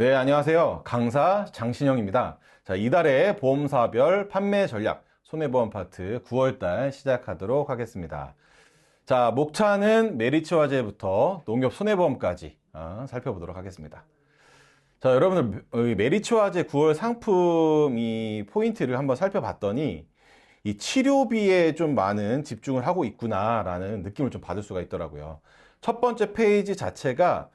네, 안녕하세요. 강사 장신영입니다. 자, 이달의 보험사별 판매 전략 손해보험 파트 9월달 시작하도록 하겠습니다. 자, 목차는 메리츠화재부터 농협 손해보험까지 살펴보도록 하겠습니다. 자, 여러분들 메리츠화재 9월 상품 이 포인트를 한번 살펴봤더니 이 치료비에 좀 많은 집중을 하고 있구나라는 느낌을 좀 받을 수가 있더라고요. 첫 번째 페이지 자체가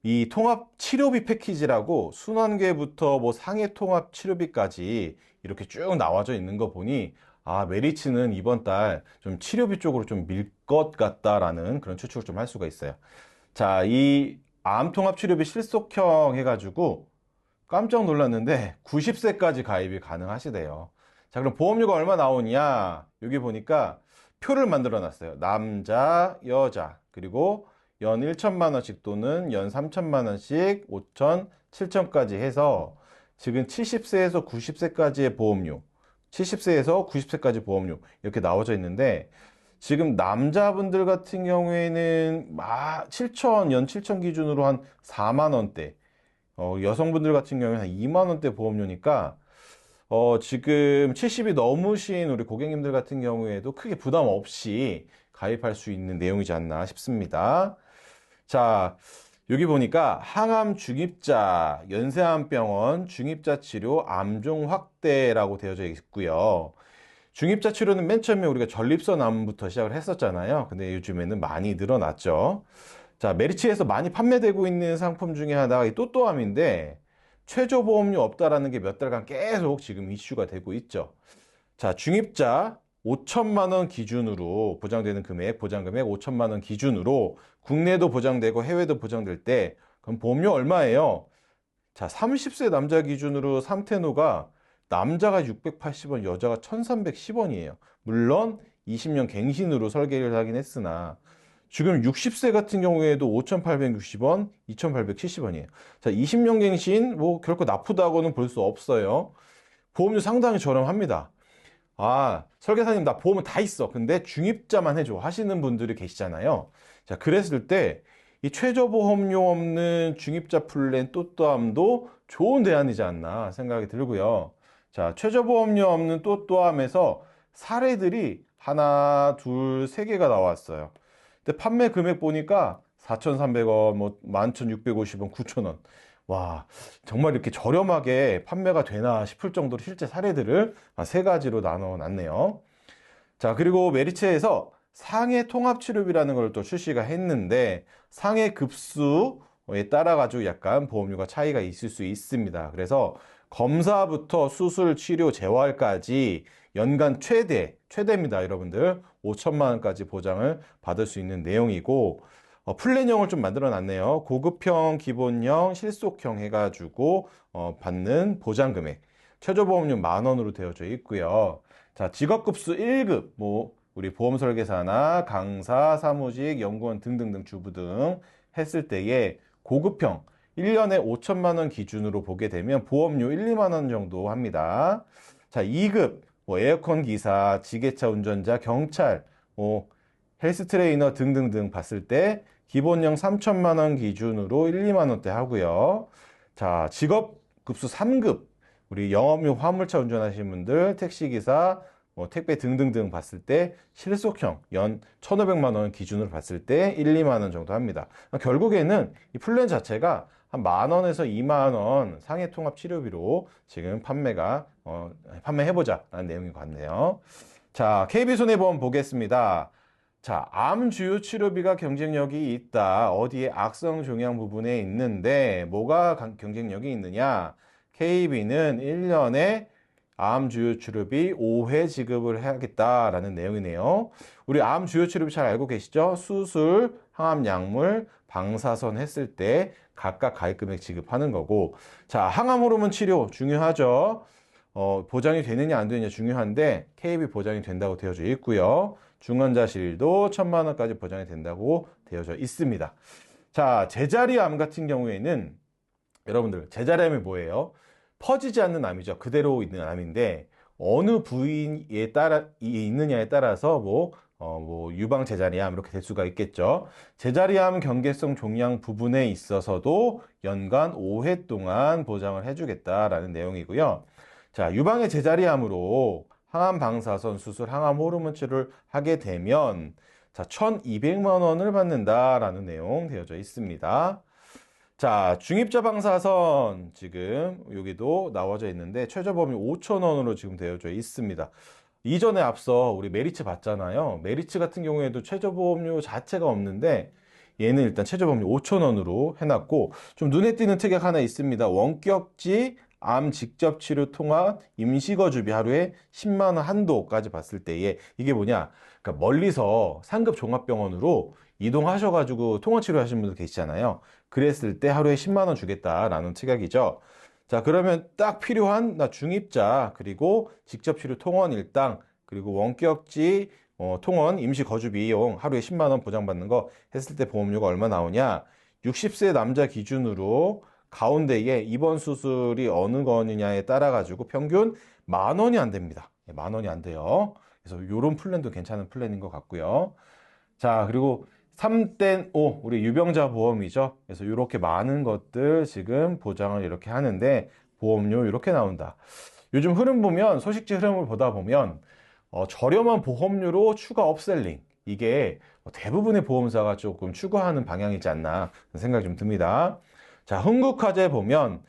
이 통합 치료비 패키지라고 순환계부터 뭐 상해 통합 치료비까지 이렇게 쭉 나와져 있는 거 보니 메리츠는 이번 달 좀 치료비 쪽으로 좀 밀 것 같다라는 그런 추측을 좀 할 수가 있어요. 자, 이 암 통합 치료비 실속형 해가지고 깜짝 놀랐는데 90세까지 가입이 가능하시대요. 자, 그럼 보험료가 얼마 나오냐? 여기 보니까 표를 만들어 놨어요. 남자, 여자, 그리고 연 1천만 원씩 또는 연 3천만 원씩 5천, 7천까지 해서 지금 70세에서 90세까지의 보험료, 70세에서 90세까지 보험료 이렇게 나와져 있는데 지금 남자분들 같은 경우에는 7천, 연 7천 기준으로 한 4만 원대, 여성분들 같은 경우에는 한 2만 원대 보험료니까 지금 70이 넘으신 우리 고객님들 같은 경우에도 크게 부담 없이 가입할 수 있는 내용이지 않나 싶습니다. 자, 여기 보니까 항암 중입자, 연세암병원 중입자 치료 암종 확대라고 되어져 있고요. 중입자 치료는 맨 처음에 우리가 전립선 암부터 시작을 했었잖아요. 근데 요즘에는 많이 늘어났죠. 자, 메리츠에서 많이 판매되고 있는 상품 중에 하나가 이 또또암인데 최저 보험료 없다라는 게 몇 달간 계속 지금 이슈가 되고 있죠. 자, 중입자 5천만 원 기준으로 보장되는 금액, 보장금액 5천만 원 기준으로 국내도 보장되고 해외도 보장될 때 그럼 보험료 얼마예요? 자, 30세 남자 기준으로 삼테노가 남자가 680원, 여자가 1310원이에요. 물론 20년 갱신으로 설계를 하긴 했으나 지금 60세 같은 경우에도 5,860원, 2,870원이에요. 자, 20년 갱신 뭐 결코 나쁘다고는 볼 수 없어요. 보험료 상당히 저렴합니다. 설계사님, 나 보험은 다 있어. 근데 중입자만 해줘. 하시는 분들이 계시잖아요. 자, 그랬을 때, 이 최저보험료 없는 중입자 플랜 또또암도 좋은 대안이지 않나 생각이 들고요. 자, 최저보험료 없는 또또암에서 사례들이 하나, 둘, 세 개가 나왔어요. 근데 판매 금액 보니까 4,300원, 뭐, 11,650원, 9,000원. 와, 정말 이렇게 저렴하게 판매가 되나 싶을 정도로 실제 사례들을 세 가지로 나눠 놨네요. 자, 그리고 메리츠에서 상해 통합치료비라는 걸 또 출시가 했는데 상해 급수에 따라 가지고 약간 보험료가 차이가 있을 수 있습니다. 그래서 검사부터 수술, 치료, 재활까지 연간 최대입니다, 여러분들. 5천만 원까지 보장을 받을 수 있는 내용이고 플랜형을 좀 만들어 놨네요. 고급형, 기본형, 실속형 해가지고 받는 보장 금액 최저보험료 10,000원으로 되어져 있고요. 자, 직업급수 1급 뭐 우리 보험설계사나 강사, 사무직, 연구원 등등등 주부 등 했을 때에 고급형 1년에 5천만 원 기준으로 보게 되면 보험료 1, 2만 원 정도 합니다. 자, 2급 뭐 에어컨 기사, 지게차 운전자, 경찰, 뭐 헬스 트레이너 등등등 봤을 때 기본형 3천만 원 기준으로 1, 2만 원대 하고요. 자, 직업 급수 3급 우리 영업용 화물차 운전하시는 분들, 택시기사, 뭐 택배 등등등 봤을 때 실속형 연 1,500만 원 기준으로 봤을 때 1, 2만 원 정도 합니다. 결국에는 이 플랜 자체가 한 10,000원에서 2만 원 상해 통합 치료비로 지금 판매해보자 라는 내용인 것 같네요. 자, KB손해보험 보겠습니다. 자, 암 주요 치료비가 경쟁력이 있다. 어디에 악성 종양 부분에 있는데 뭐가 경쟁력이 있느냐? KB는 1년에 암 주요 치료비 5회 지급을 해야겠다라는 내용이네요. 우리 암 주요 치료비 잘 알고 계시죠? 수술, 항암 약물, 방사선 했을 때 각각 가입 금액 지급하는 거고. 자, 항암 호르몬 치료 중요하죠. 보장이 되느냐 안 되느냐 중요한데 KB 보장이 된다고 되어져 있고요. 중환자실도 1,000만 원까지 보장이 된다고 되어져 있습니다. 자, 제자리암 같은 경우에는 여러분들 제자리암이 뭐예요? 퍼지지 않는 암이죠. 그대로 있는 암인데 어느 부위에 따라 있느냐에 따라서 뭐 뭐 유방 제자리암 이렇게 될 수가 있겠죠. 제자리암 경계성 종양 부분에 있어서도 연간 5회 동안 보장을 해주겠다라는 내용이고요. 자, 유방의 제자리암으로 항암 방사선 수술, 항암 호르몬 치료를 하게 되면 자, 1,200만 원을 받는다라는 내용 되어져 있습니다. 자, 중입자 방사선 지금 여기도 나와져 있는데 최저 범위 5,000원으로 지금 되어져 있습니다. 이전에 앞서 우리 메리츠 봤잖아요. 메리츠 같은 경우에도 최저 보험료 자체가 없는데 얘는 일단 최저 보험료 5,000원으로 해놨고 좀 눈에 띄는 특약 하나 있습니다. 원격지 암 직접 치료 통합 임시거주비 하루에 10만 원 한도까지 봤을 때에 이게 뭐냐? 그러니까 멀리서 상급 종합병원으로 이동하셔가지고 통원 치료하시는 분들 계시잖아요. 그랬을 때 하루에 10만 원 주겠다라는 특약이죠. 자, 그러면 딱 필요한 나 중입자 그리고 직접 치료 통원 일당 그리고 원격지 통원 임시 거주 비용 하루에 10만 원 보장받는 거 했을 때 보험료가 얼마 나오냐? 60세 남자 기준으로 가운데에 입원 수술이 어느 거느냐에 따라 가지고 평균 10,000원이 안 됩니다. 10,000원이 안 돼요. 그래서 이런 플랜도 괜찮은 플랜인 것 같고요. 자, 그리고 3땡5 우리 유병자 보험이죠. 그래서 이렇게 많은 것들 지금 보장을 이렇게 하는데 보험료 이렇게 나온다. 요즘 흐름 보면 소식지 흐름을 보다 보면 저렴한 보험료로 추가 업셀링 이게 대부분의 보험사가 조금 추구하는 방향이지 않나 생각이 좀 듭니다. 자, 흥국화재 보면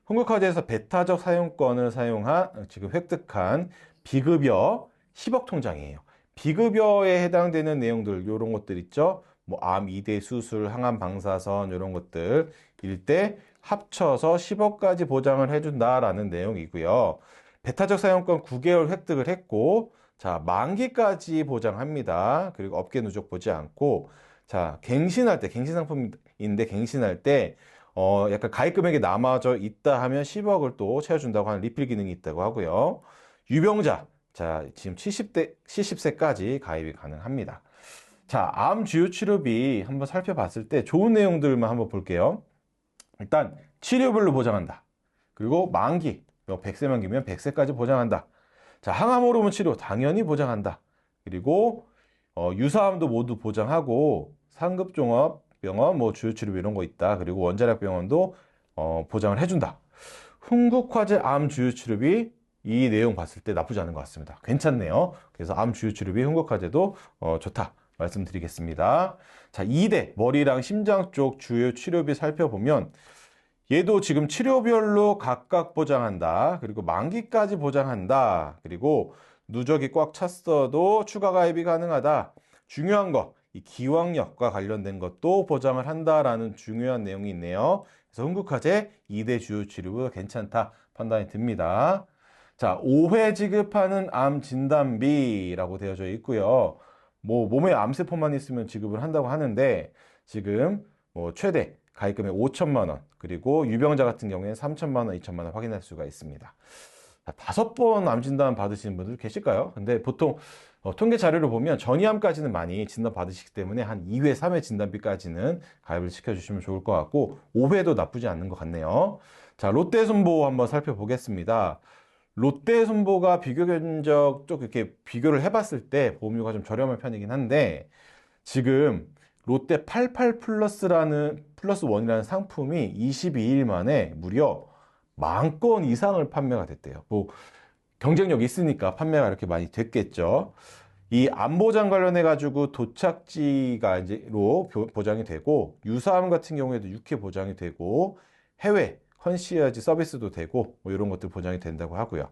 흥국화재에서 배타적 사용권을 사용한 지금 획득한 비급여 10억 통장이에요. 비급여에 해당되는 내용들 이런 것들 있죠. 뭐 암 2대 수술, 항암 방사선 이런 것들 일때 합쳐서 10억까지 보장을 해준다라는 내용이고요. 배타적 사용권 9개월 획득을 했고 자, 만기까지 보장합니다. 그리고 업계 누적 보지 않고 자, 갱신할 때 갱신 상품인데 갱신할 때 약간 가입 금액이 남아져 있다 하면 10억을 또 채워준다고 하는 리필 기능이 있다고 하고요. 유병자 자, 지금 70세까지 가입이 가능합니다. 자, 암 주요 치료비 한번 살펴봤을 때 좋은 내용들만 한번 볼게요. 일단 치료별로 보장한다. 그리고 만기, 100세 만기면 100세까지 보장한다. 자, 항암 호르몬 치료 당연히 보장한다. 그리고 유사암도 모두 보장하고 상급 종합 병원 뭐 주요 치료비 이런 거 있다. 그리고 원자력 병원도 보장을 해준다. 흥국화재 암 주요 치료비 이 내용 봤을 때 나쁘지 않은 것 같습니다. 괜찮네요. 그래서 암 주요 치료비 흥국화재도 좋다. 말씀드리겠습니다. 자, 2대 머리랑 심장 쪽 주요 치료비 살펴보면 얘도 지금 치료별로 각각 보장한다. 그리고 만기까지 보장한다. 그리고 누적이 꽉 찼어도 추가 가입이 가능하다. 중요한 거, 이 기왕력과 관련된 것도 보장을 한다라는 중요한 내용이 있네요. 그래서 흥국화재 2대 주요 치료비 괜찮다 판단이 듭니다. 자, 5회 지급하는 암 진단비라고 되어져 있고요. 뭐 몸에 암세포만 있으면 지급을 한다고 하는데 지금 뭐 최대 가입금액 5천만 원 그리고 유병자 같은 경우에는 3천만 원, 2천만 원 확인할 수가 있습니다. 5번 암 진단 받으시는 분들 계실까요? 근데 보통 통계 자료를 보면 전이암까지는 많이 진단 받으시기 때문에 한 2회, 3회 진단비까지는 가입을 시켜주시면 좋을 것 같고 5회도 나쁘지 않는 것 같네요. 자, 롯데손보 한번 살펴보겠습니다. 롯데손보가 비교 견적 쪽 이렇게 비교를 해봤을 때 보험료가 좀 저렴한 편이긴 한데 지금 롯데 88 플러스라는 플러스 원이라는 상품이 22일 만에 무려 10,000건 이상을 판매가 됐대요. 뭐 경쟁력이 있으니까 판매가 이렇게 많이 됐겠죠. 이 암보장 관련해 가지고 도착지가 이제로 보장이 되고 유사암 같은 경우에도 6회 보장이 되고 해외 컨시어지 서비스도 되고 뭐 이런 것들 보장이 된다고 하고요.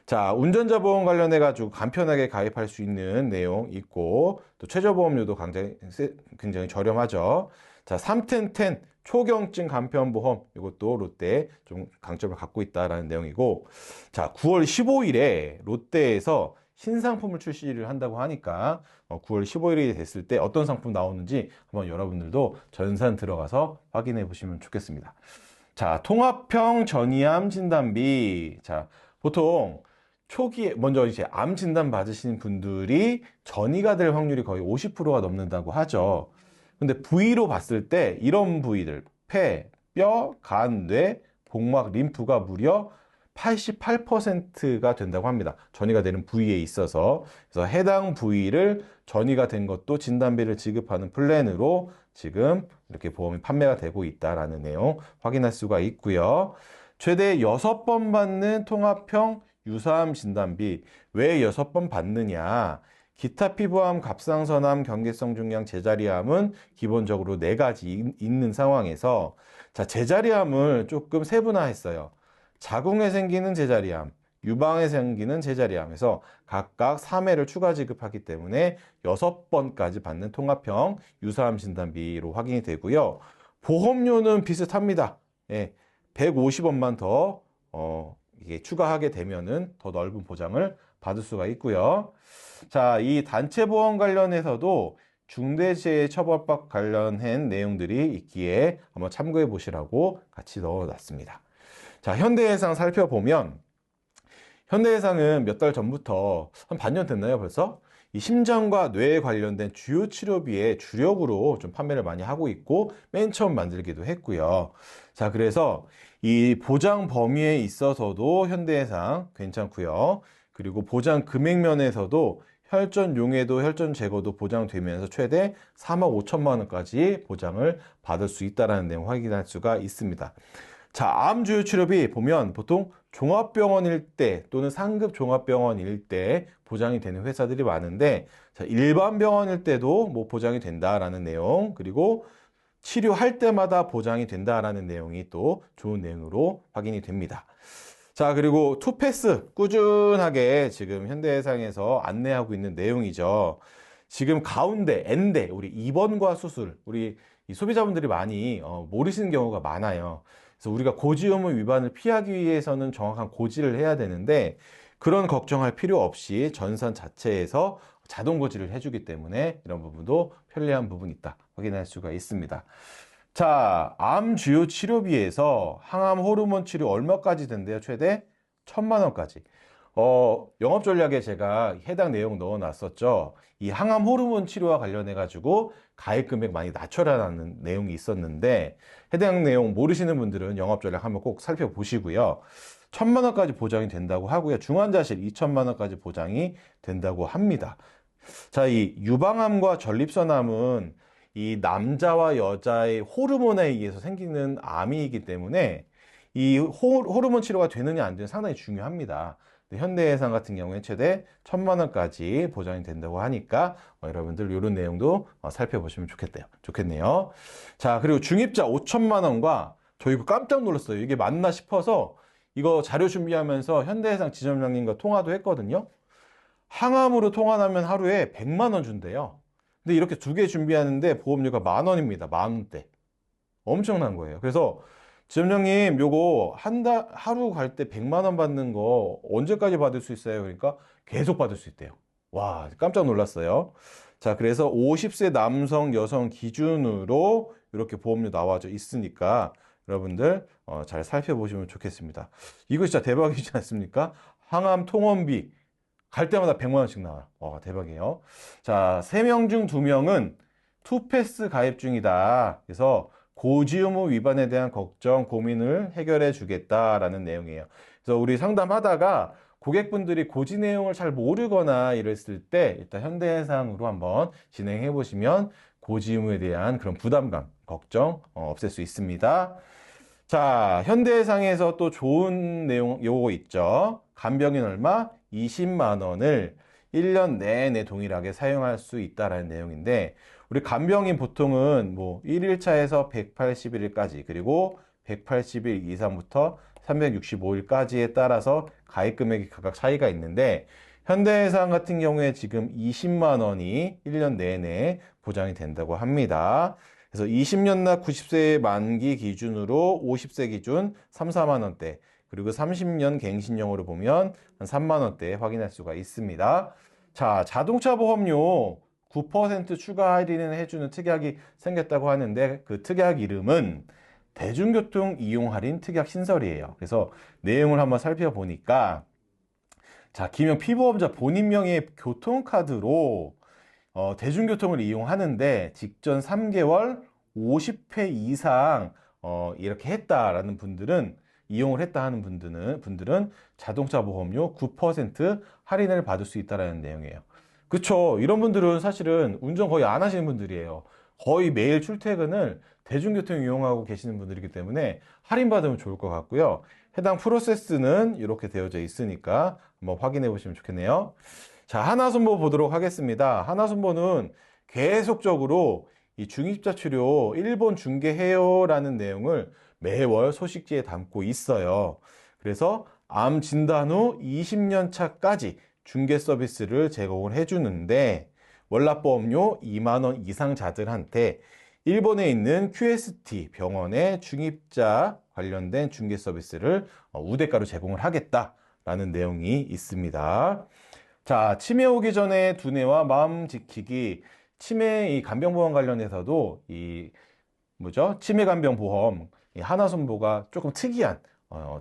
자, 운전자 보험 관련해 가지고 간편하게 가입할 수 있는 내용 있고 또 최저 보험료도 굉장히 저렴하죠. 자, 310 초경증 간편보험 이것도 롯데 좀 강점을 갖고 있다라는 내용이고 자, 9월 15일에 롯데에서 신상품을 출시를 한다고 하니까 9월 15일이 됐을 때 어떤 상품 나오는지 한번 여러분들도 전산 들어가서 확인해 보시면 좋겠습니다. 자, 통합형 전이암 진단비. 자, 보통 초기에 먼저 이제 암 진단 받으시는 분들이 전이가 될 확률이 거의 50%가 넘는다고 하죠. 근데 부위로 봤을 때 이런 부위들 폐, 뼈, 간, 뇌, 복막, 림프가 무려 88%가 된다고 합니다. 전이가 되는 부위에 있어서. 그래서 해당 부위를 전이가 된 것도 진단비를 지급하는 플랜으로 지금 이렇게 보험이 판매가 되고 있다라는 내용 확인할 수가 있고요. 최대 6번 받는 통합형 유사암 진단비. 왜 6번 받느냐? 기타 피부암, 갑상선암, 경계성 중량, 제자리암은 기본적으로 4가지 있는 상황에서 자, 제자리암을 조금 세분화했어요. 자궁에 생기는 제자리암, 유방에 생기는 제자리암에서 각각 3회를 추가 지급하기 때문에 6번까지 받는 통합형 유사암 진단비로 확인이 되고요. 보험료는 비슷합니다. 예, 150원만 더 이게 추가하게 되면은 더 넓은 보장을 받을 수가 있고요. 자, 이 단체보험 관련해서도 중대재해처벌법 관련한 내용들이 있기에 한번 참고해 보시라고 같이 넣어놨습니다. 자, 현대해상 살펴보면 현대해상은 몇 달 전부터 한 반년 됐나요, 벌써? 이 심장과 뇌에 관련된 주요 치료비의 주력으로 좀 판매를 많이 하고 있고 맨 처음 만들기도 했고요. 자, 그래서 이 보장 범위에 있어서도 현대해상 괜찮고요. 그리고 보장 금액 면에서도 혈전 용해도 혈전 제거도 보장되면서 최대 3억 5천만 원까지 보장을 받을 수 있다는 내용 확인할 수가 있습니다. 자, 암 주요 치료비 보면 보통 종합병원일 때 또는 상급 종합병원일 때 보장이 되는 회사들이 많은데 자, 일반 병원일 때도 뭐 보장이 된다라는 내용 그리고 치료할 때마다 보장이 된다라는 내용이 또 좋은 내용으로 확인이 됩니다. 자, 그리고 투패스 꾸준하게 지금 현대해상에서 안내하고 있는 내용이죠. 지금 가운데 N대 우리 입원과 수술 우리 이 소비자분들이 많이 모르시는 경우가 많아요. 그래서 우리가 고지의무 위반을 피하기 위해서는 정확한 고지를 해야 되는데 그런 걱정할 필요 없이 전산 자체에서 자동 고지를 해주기 때문에 이런 부분도 편리한 부분이 있다 확인할 수가 있습니다. 자, 암 주요 치료비에서 항암 호르몬 치료 얼마까지 된대요? 최대 1,000만 원까지. 영업 전략에 제가 해당 내용 넣어놨었죠. 이 항암 호르몬 치료와 관련해 가지고 가입 금액 많이 낮춰라는 내용이 있었는데 해당 내용 모르시는 분들은 영업 전략 한번 꼭 살펴보시고요. 1,000만 원까지 보장이 된다고 하고요. 중환자실 2천만 원까지 보장이 된다고 합니다. 자, 이 유방암과 전립선암은 이 남자와 여자의 호르몬에 의해서 생기는 암이기 때문에 이 호르몬 치료가 되느냐 안 되느냐 상당히 중요합니다. 현대해상 같은 경우에 최대 1,000만 원까지 보장이 된다고 하니까 여러분들 이런 내용도 살펴보시면 좋겠네요. 자, 그리고 중입자 5천만 원과 저 이거 깜짝 놀랐어요. 이게 맞나 싶어서 이거 자료 준비하면서 현대해상 지점장님과 통화도 했거든요. 항암으로 통화하면 하루에 100만 원 준대요. 근데 이렇게 2개 준비하는데 보험료가 10,000원입니다. 10,000원대. 엄청난 거예요. 그래서 지점장님 요거 하루 갈 때 100만 원 받는 거 언제까지 받을 수 있어요? 그러니까 계속 받을 수 있대요. 와, 깜짝 놀랐어요. 자, 그래서 50세 남성, 여성 기준으로 이렇게 보험료 나와져 있으니까 여러분들 잘 살펴보시면 좋겠습니다. 이거 진짜 대박이지 않습니까? 항암 통원비 갈 때마다 100만 원씩 나와요. 와, 대박이에요. 자, 3명 중 2명은 투패스 가입 중이다. 그래서 고지의무 위반에 대한 걱정, 고민을 해결해 주겠다라는 내용이에요. 그래서 우리 상담하다가 고객분들이 고지 내용을 잘 모르거나 이랬을 때 일단 현대해상으로 한번 진행해 보시면 고지 의무에 대한 그런 부담감, 걱정 없앨 수 있습니다. 자, 현대해상에서 또 좋은 내용 요거 있죠. 간병인 얼마? 20만 원을 1년 내내 동일하게 사용할 수 있다라는 내용인데 우리 간병인 보통은 뭐 1일차에서 180일까지 그리고 180일 이상부터 365일까지에 따라서 가입 금액이 각각 차이가 있는데 현대해상 같은 경우에 지금 20만 원이 1년 내내 보장이 된다고 합니다. 그래서 20년 납 90세 만기 기준으로 50세 기준 3, 4만 원대 그리고 30년 갱신형으로 보면 한 3만 원대 확인할 수가 있습니다. 자, 자동차 보험료 9% 추가 할인을 해주는 특약이 생겼다고 하는데 그 특약 이름은 대중교통 이용 할인 특약 신설이에요. 그래서 내용을 한번 살펴보니까 자, 기명 피보험자 본인 명의의 교통카드로 대중교통을 이용하는데 직전 3개월 50회 이상 이렇게 했다라는 분들은 이용을 했다 하는 분들은 자동차 보험료 9% 할인을 받을 수 있다는 내용이에요. 그쵸? 이런 분들은 사실은 운전 거의 안 하시는 분들이에요. 거의 매일 출퇴근을 대중교통 이용하고 계시는 분들이기 때문에 할인받으면 좋을 것 같고요. 해당 프로세스는 이렇게 되어져 있으니까 한번 확인해 보시면 좋겠네요. 자, 하나손보 보도록 하겠습니다. 하나손보는 계속적으로 이 중입자 치료 일본 중개해요라는 내용을 매월 소식지에 담고 있어요. 그래서 암 진단 후 20년 차까지 중개 서비스를 제공을 해주는데 월납보험료 2만 원 이상자들한테 일본에 있는 QST 병원의 중입자 관련된 중개 서비스를 우대가로 제공을 하겠다라는 내용이 있습니다. 자, 치매 오기 전에 두뇌와 마음 지키기. 치매 이 간병보험 관련해서도 이 뭐죠? 치매 간병보험 이 하나손보가 조금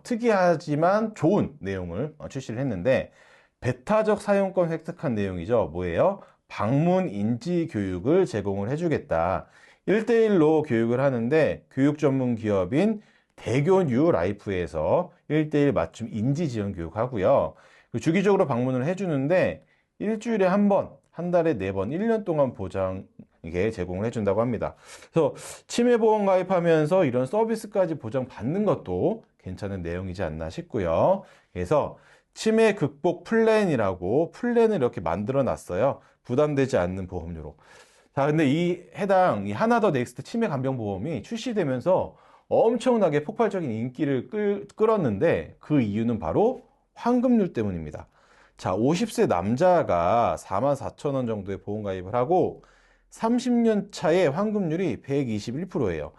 특이하지만 좋은 내용을 출시를 했는데 배타적 사용권 획득한 내용이죠. 뭐예요? 방문 인지 교육을 제공을 해주겠다. 1대1로 교육을 하는데 교육 전문 기업인 대교 뉴 라이프에서 1대1 맞춤 인지 지원 교육하고요. 주기적으로 방문을 해주는데 일주일에 한 번, 한 달에 4번, 1년 동안 보장에 제공을 해준다고 합니다. 그래서 치매보험 가입하면서 이런 서비스까지 보장받는 것도 괜찮은 내용이지 않나 싶고요. 그래서 치매 극복 플랜이라고 플랜을 이렇게 만들어 놨어요. 부담되지 않는 보험료로. 자, 근데 이 하나더 넥스트 치매 간병보험이 출시되면서 엄청나게 폭발적인 인기를 끌었는데 그 이유는 바로 환급률 때문입니다. 자, 50세 남자가 44,000원 정도의 보험 가입을 하고 30년 차의 환급률이 121%예요.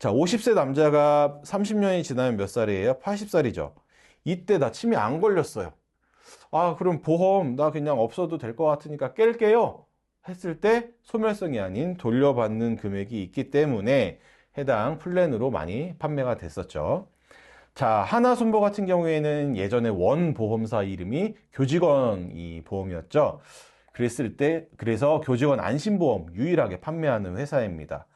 자, 50세 남자가 30년이 지나면 몇 살이에요? 80살이죠. 이때 나 치매 안 걸렸어요. 아, 그럼 보험 나 그냥 없어도 될 것 같으니까 깰게요. 했을 때 소멸성이 아닌 돌려받는 금액이 있기 때문에 해당 플랜으로 많이 판매가 됐었죠. 자, 하나손보 같은 경우에는 예전에 원 보험사 이름이 교직원 이 보험이었죠. 그래서 교직원 안심보험 유일하게 판매하는 회사입니다.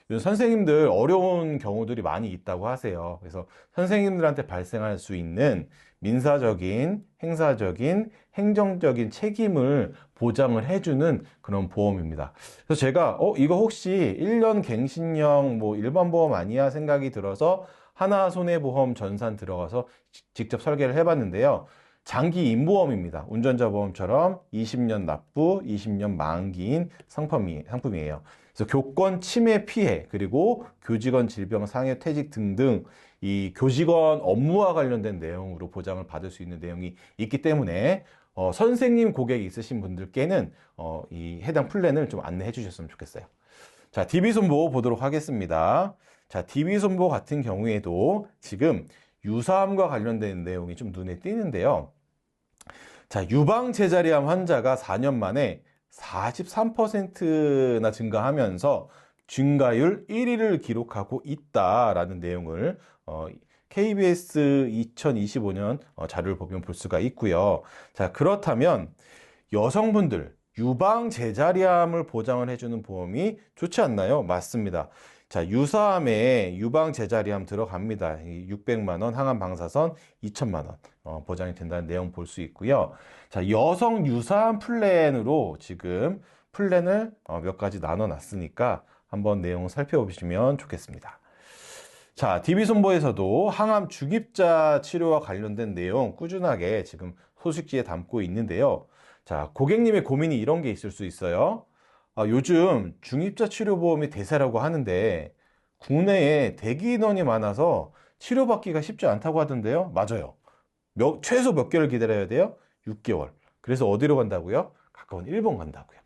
요즘 선생님들 어려운 경우들이 많이 있다고 하세요. 그래서 선생님들한테 발생할 수 있는 민사적인, 행사적인, 행정적인 책임을 보장을 해주는 그런 보험입니다. 그래서 제가 이거 혹시 1년 갱신형 뭐 일반 보험 아니야 생각이 들어서 하나손해보험 전산 들어가서 직접 설계를 해봤는데요. 장기 임보험입니다. 운전자 보험처럼 20년 납부, 20년 만기인 상품이에요. 그래서 교권 침해 피해, 그리고 교직원 질병 상해 퇴직 등등 이 교직원 업무와 관련된 내용으로 보장을 받을 수 있는 내용이 있기 때문에 선생님 고객이 있으신 분들께는 이 해당 플랜을 좀 안내해 주셨으면 좋겠어요. 자, DB손보 보도록 하겠습니다. 자, DB손보 같은 경우에도 지금 유사암과 관련된 내용이 좀 눈에 띄는데요. 자, 유방 제자리암 환자가 4년 만에 43%나 증가하면서 증가율 1위를 기록하고 있다라는 내용을 KBS 2025년 자료를 보면 볼 수가 있고요. 자, 그렇다면 여성분들 유방 제자리암을 보장을 해주는 보험이 좋지 않나요? 맞습니다. 자, 유사암에 유방 제자리암 들어갑니다. 600만 원, 항암 방사선 2천만 원 보장이 된다는 내용 볼 수 있고요. 자, 여성 유사암 플랜으로 지금 플랜을 몇 가지 나눠 놨으니까 한번 내용 살펴보시면 좋겠습니다. 자, DB손보에서도 항암 중입자 치료와 관련된 내용 꾸준하게 지금 소식지에 담고 있는데요. 자, 고객님의 고민이 이런 게 있을 수 있어요. 요즘 중입자 치료보험이 대세라고 하는데 국내에 대기 인원이 많아서 치료받기가 쉽지 않다고 하던데요. 맞아요. 최소 몇 개월 기다려야 돼요? 6개월. 그래서 어디로 간다고요? 가까운 일본 간다고요.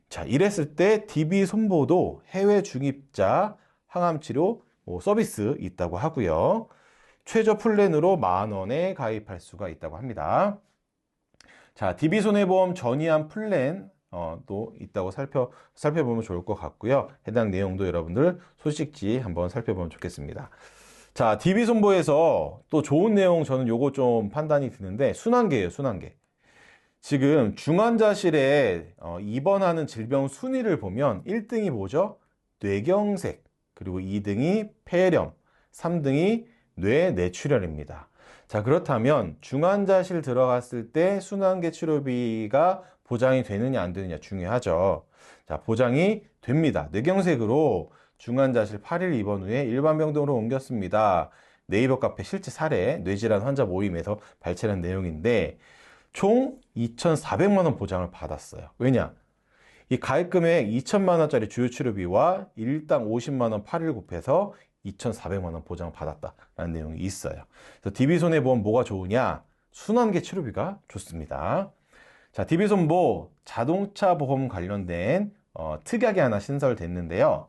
자, 이랬을 때 DB손보도 해외 중입자 항암치료 서비스 있다고 하고요. 최저 플랜으로 10,000원에 가입할 수가 있다고 합니다. 자, DB손해보험 전이암 플랜 또 있다고 살펴보면 좋을 것 같고요. 해당 내용도 여러분들 소식지 한번 살펴보면 좋겠습니다. 자, DB손보에서 또 좋은 내용 저는 요거 좀 판단이 드는데 순환계예요, 순환계. 지금 중환자실에 입원하는 질병 순위를 보면 1등이 뭐죠? 뇌경색, 그리고 2등이 폐렴, 3등이 뇌 뇌출혈입니다. 자, 그렇다면 중환자실 들어갔을 때 순환계 치료비가 보장이 되느냐 안 되느냐 중요하죠. 자, 보장이 됩니다. 뇌경색으로 중환자실 8일 입원 후에 일반 병동으로 옮겼습니다. 네이버 카페 실제 사례 뇌질환 환자 모임에서 발췌한 내용인데 총 2,400만 원 보장을 받았어요. 왜냐? 이 가입금액 2천만 원짜리 주요 치료비와 일당 50만 원 8일 곱해서 2,400만 원 보장을 받았다라는 내용이 있어요. 그래서 DB손해보험 뭐가 좋으냐? 순환계 치료비가 좋습니다. 자, DB손보 자동차 보험 관련된 특약이 하나 신설됐는데요.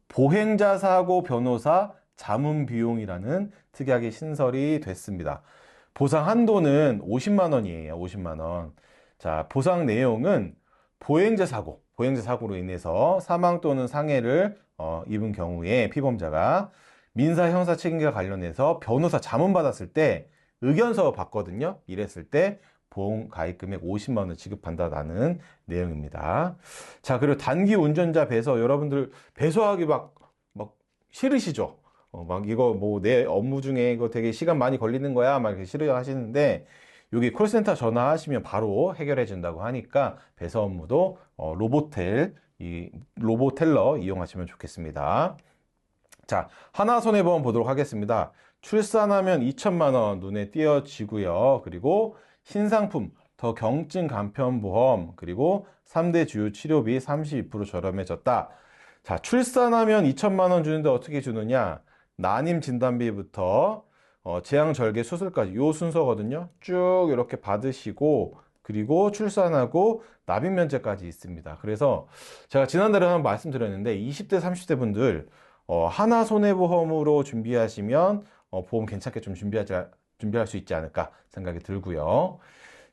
보행자 사고 변호사 자문 비용이라는 특약이 신설이 됐습니다. 보상 한도는 50만 원이에요. 50만 원. 자, 보상 내용은 보행자 사고로 인해서 사망 또는 상해를 입은 경우에 피보험자가 민사 형사 책임과 관련해서 변호사 자문 받았을 때 의견서 받거든요. 이랬을 때 보험 가입 금액 50만 원 지급한다라는 내용입니다. 자, 그리고 단기 운전자 배서 여러분들 배서하기 막 싫으시죠? 막 이거 뭐 내 업무 중에 이거 되게 시간 많이 걸리는 거야 막 이렇게 싫어 하시는데 여기 콜센터 전화하시면 바로 해결해 준다고 하니까 배서 업무도 로보텔러 이용하시면 좋겠습니다. 자, 하나손해보험 보도록 하겠습니다. 출산하면 2천만 원 눈에 띄어지고요. 그리고 신상품 더 경증 간편보험 그리고 3대 주요 치료비 32% 저렴해졌다. 자, 출산하면 2천만 원 주는데 어떻게 주느냐? 난임 진단비부터 제왕절개 수술까지 요 순서거든요. 쭉 이렇게 받으시고 그리고 출산하고 납입 면제까지 있습니다. 그래서 제가 지난달에 한번 말씀드렸는데 20대 30대 분들 하나손해보험으로 준비하시면 보험 괜찮게 좀 준비할 수 있지 않을까 생각이 들고요.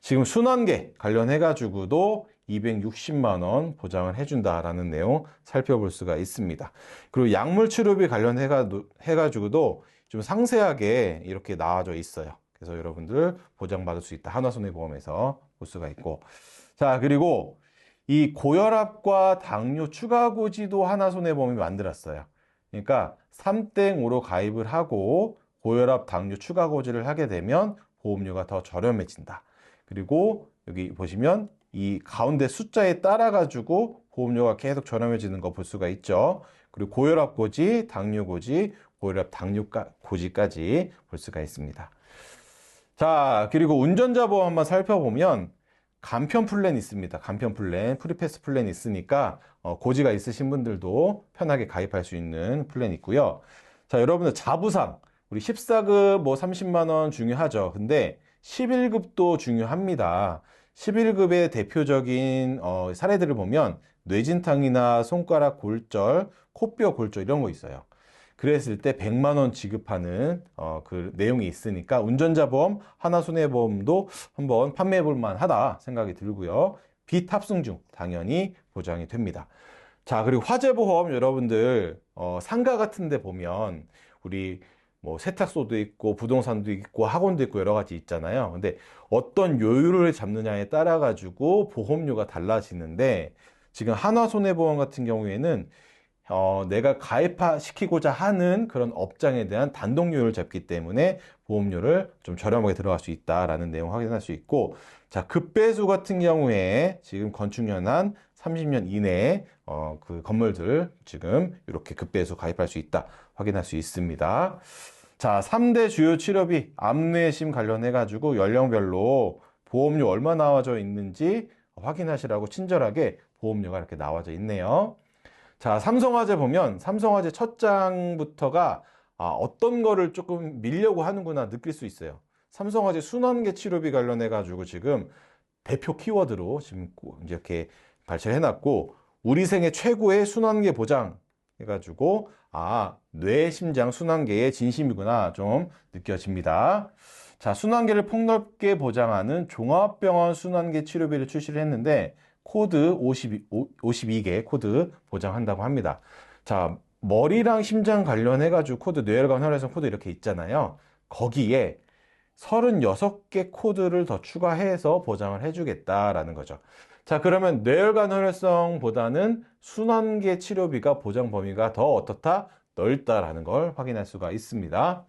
지금 순환계 관련해 가지고도 260만 원 보장을 해준다라는 내용 살펴볼 수가 있습니다. 그리고 약물 치료비 관련해 가지고도 좀 상세하게 이렇게 나와져 있어요. 그래서 여러분들 보장받을 수 있다. 하나손해보험에서 볼 수가 있고. 자, 그리고 이 고혈압과 당뇨 추가 고지도 하나손해보험이 만들었어요. 그러니까 3땡5로 가입을 하고 고혈압, 당뇨 추가 고지를 하게 되면 보험료가 더 저렴해진다. 그리고 여기 보시면 이 가운데 숫자에 따라 가지고 보험료가 계속 저렴해지는 거 볼 수가 있죠. 그리고 고혈압 고지, 당뇨 고지, 고혈압 당뇨 고지까지 볼 수가 있습니다. 자, 그리고 운전자 보험 한번 살펴보면 간편 플랜 있습니다. 간편 플랜, 프리패스 플랜 있으니까 고지가 있으신 분들도 편하게 가입할 수 있는 플랜 있고요. 자, 여러분들 자부상 우리 14급 뭐 30만 원 중요하죠. 근데 11급도 중요합니다. 11급의 대표적인 사례들을 보면 뇌진탕이나 손가락 골절, 코뼈 골절 이런 거 있어요. 그랬을 때 100만 원 지급하는 그 내용이 있으니까 운전자 보험, 하나손해보험도 한번 판매해 볼 만하다 생각이 들고요. 비탑승 중 당연히 보장이 됩니다. 자, 그리고 화재보험 여러분들 상가 같은 데 보면 우리 뭐 세탁소도 있고 부동산도 있고 학원도 있고 여러 가지 있잖아요. 근데 어떤 요율을 잡느냐에 따라 가지고 보험료가 달라지는데 지금 하나손해보험 같은 경우에는 내가 가입시키고자 하는 그런 업장에 대한 단독 요율을 잡기 때문에 보험료를 좀 저렴하게 들어갈 수 있다라는 내용 확인할 수 있고, 자, 급배수 같은 경우에 지금 건축연한 30년 이내에 그 건물들 지금 이렇게 급배수 가입할 수 있다 확인할 수 있습니다. 자, 3대 주요 치료비 암뇌심 관련해 가지고 연령별로 보험료 얼마 나와져 있는지 확인하시라고 친절하게 보험료가 이렇게 나와져 있네요. 자, 삼성화재 보면 삼성화재 첫 장부터가 어떤 거를 조금 밀려고 하는구나 느낄 수 있어요. 삼성화재 순환계 치료비 관련해 가지고 지금 대표 키워드로 지금 이렇게 발췌를 해놨고, 우리 생애 최고의 순환계 보장 해가지고 뇌, 심장 순환계의 진심이구나 좀 느껴집니다. 자, 순환계를 폭넓게 보장하는 종합병원 순환계 치료비를 출시를 했는데 코드 52개 코드 보장한다고 합니다. 자, 머리랑 심장 관련해 가지고 코드, 뇌혈관 혈액성 코드 이렇게 있잖아요. 거기에 36개 코드를 더 추가해서 보장을 해주겠다라는 거죠. 자, 그러면 뇌혈관 혈액성보다는 순환계 치료비가 보장 범위가 더 어떻다? 넓다라는 걸 확인할 수가 있습니다.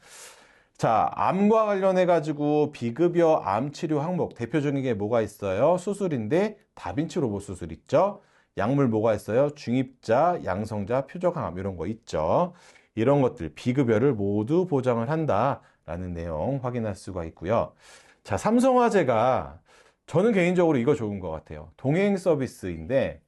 자, 암과 관련해가지고 비급여 암 치료 항목 대표적인 게 뭐가 있어요? 수술인데 다빈치 로봇 수술 있죠? 약물 뭐가 있어요? 중입자, 양성자, 표적항암 이런 거 있죠? 이런 것들 비급여를 모두 보장을 한다라는 내용 확인할 수가 있고요. 자, 삼성화재가 저는 개인적으로 이거 좋은 것 같아요. 동행 서비스인데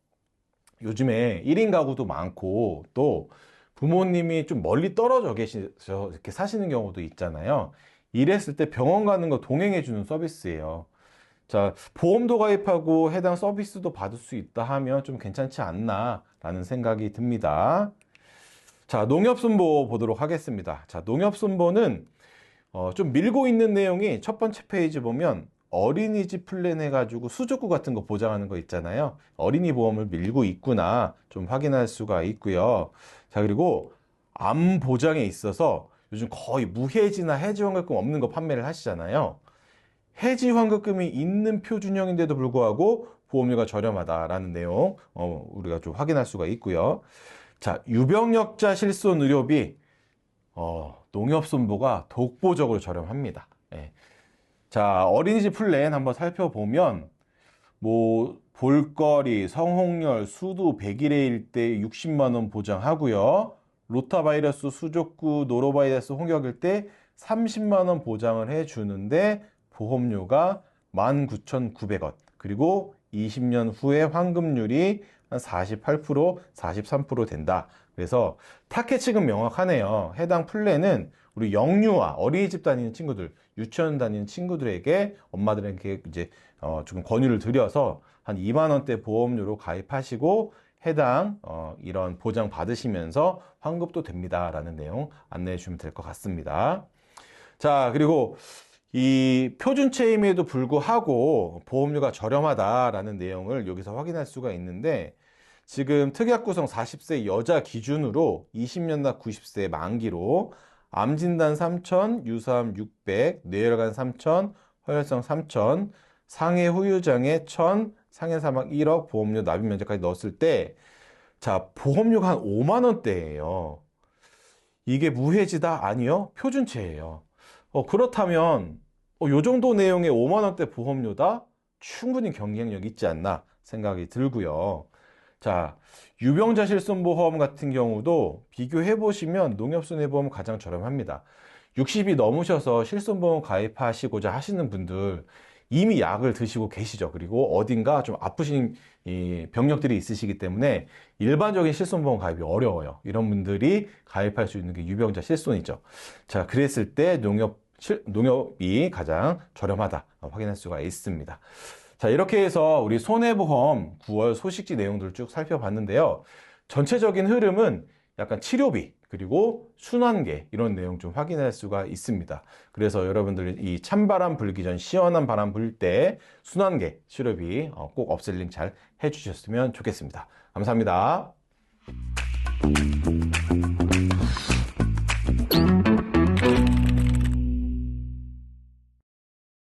요즘에 1인 가구도 많고 또 부모님이 좀 멀리 떨어져 계셔서 이렇게 사시는 경우도 있잖아요. 이랬을 때 병원 가는 거 동행해 주는 서비스예요. 자, 보험도 가입하고 해당 서비스도 받을 수 있다 하면 좀 괜찮지 않나 라는 생각이 듭니다. 자, 농협순보 보도록 하겠습니다. 자, 농협순보는 좀 밀고 있는 내용이 첫 번째 페이지 보면 어린이집 플랜 해가지고 수족구 같은 거 보장하는 거 있잖아요. 어린이 보험을 밀고 있구나 좀 확인할 수가 있고요. 자, 그리고 암 보장에 있어서 요즘 거의 무해지나 해지환급금 없는 거 판매를 하시잖아요. 해지환급금이 있는 표준형인데도 불구하고 보험료가 저렴하다라는 내용 우리가 좀 확인할 수가 있고요. 자, 유병력자 실손 의료비 농협손보가 독보적으로 저렴합니다. 예. 자, 어린이집 플랜 한번 살펴보면 뭐 볼거리, 성홍열, 수두 100일의 일대 60만 원 보장하고요. 로타바이러스, 수족구, 노로바이러스, 홍역일 때 30만 원 보장을 해주는데 보험료가 19,900원. 그리고 20년 후에 환급률이 한 48%, 43% 된다. 그래서 타겟 측은 명확하네요. 해당 플랜은 우리 영유아, 어린이집 다니는 친구들, 유치원 다니는 친구들에게 엄마들에게 이제 조금 권유를 드려서 한 2만 원대 보험료로 가입하시고 해당 이런 보장 받으시면서 환급도 됩니다라는 내용 안내해 주시면 될 것 같습니다. 자, 그리고 이 표준체임에도 불구하고 보험료가 저렴하다라는 내용을 여기서 확인할 수가 있는데 지금 특약 구성 40세 여자 기준으로 20년 납 90세 만기로 암진단 3,000, 유사암 600, 뇌혈관 3,000, 허혈성 3,000, 상해 후유장애 1,000, 상해 사망 1억, 보험료 납입 면제까지 넣었을 때 자, 보험료가 한 5만 원대예요. 이게 무해지다? 아니요. 표준체예요. 그렇다면 요 정도 내용의 5만 원대 보험료다? 충분히 경쟁력 있지 않나 생각이 들고요. 자, 유병자 실손보험 같은 경우도 비교해 보시면 농협손해보험 가장 저렴합니다. 60이 넘으셔서 실손보험 가입하시고자 하시는 분들 이미 약을 드시고 계시죠. 그리고 어딘가 좀 아프신 이 병력들이 있으시기 때문에 일반적인 실손보험 가입이 어려워요. 이런 분들이 가입할 수 있는 게 유병자 실손이죠. 자, 그랬을 때 농협이 가장 저렴하다 확인할 수가 있습니다. 자, 이렇게 해서 우리 손해보험 9월 소식지 내용들을 쭉 살펴봤는데요. 전체적인 흐름은 약간 치료비 그리고 순환계 이런 내용 좀 확인할 수가 있습니다. 그래서 여러분들 이 찬바람 불기 전 시원한 바람 불 때 순환계 치료비 꼭 업셀링 잘 해주셨으면 좋겠습니다. 감사합니다.